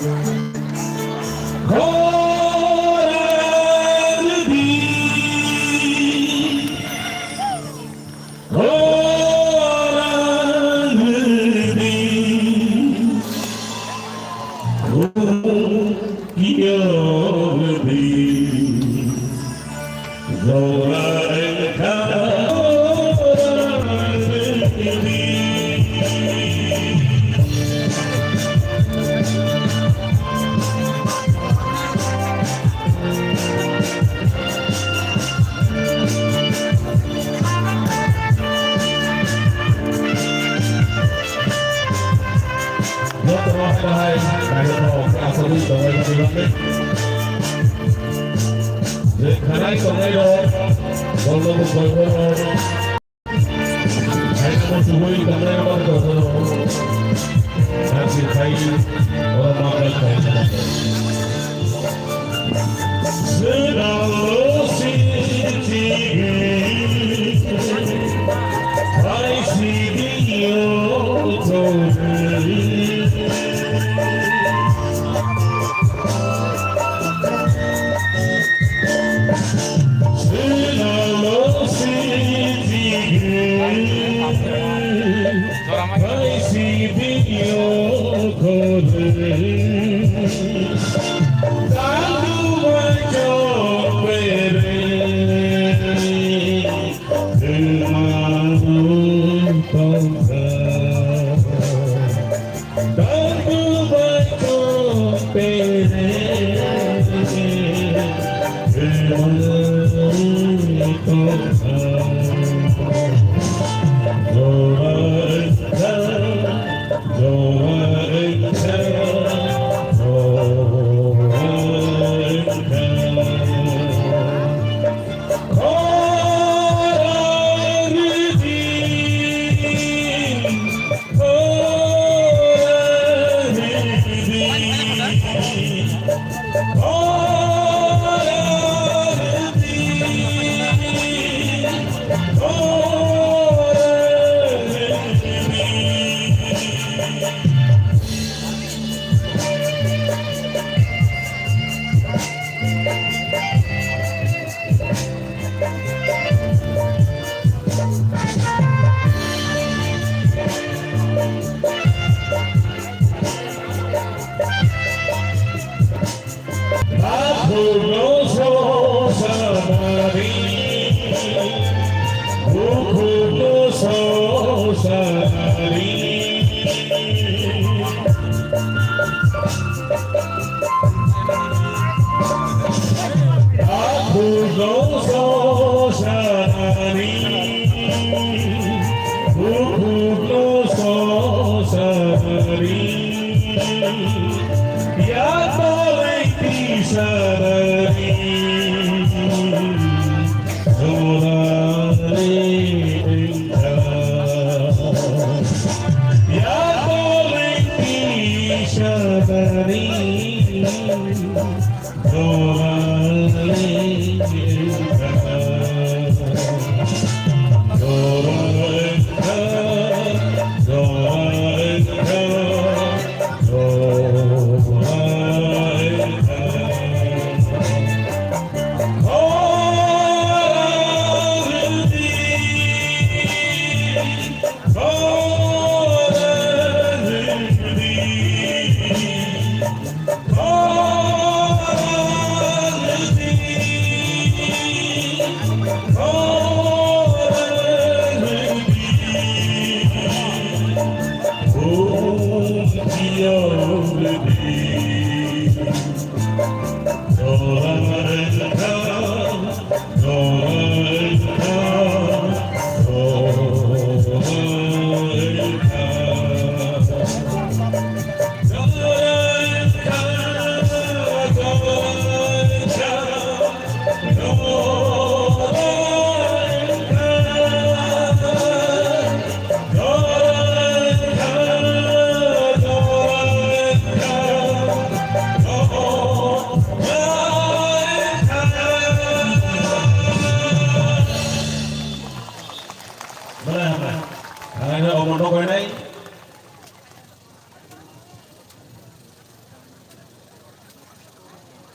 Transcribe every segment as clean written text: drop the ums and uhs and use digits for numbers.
Oh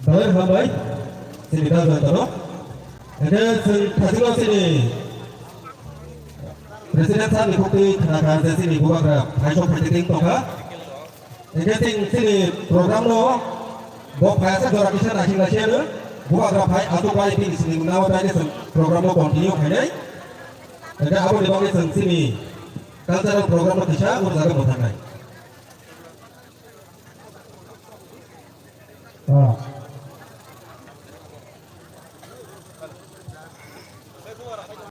tới hôm ấy xin được đơn giản đó để xin thay xin xin Presiden saat ikuti tenaga sini bukan hanya penting toka. Jadi sini program lo, buat bahasa orang kita nasi ada, bukan rapai atau kali ini sini menawan tadi program lo continue kayaknya. Jadi apa di bawah sini, kalau program lo kita urus agak mudah.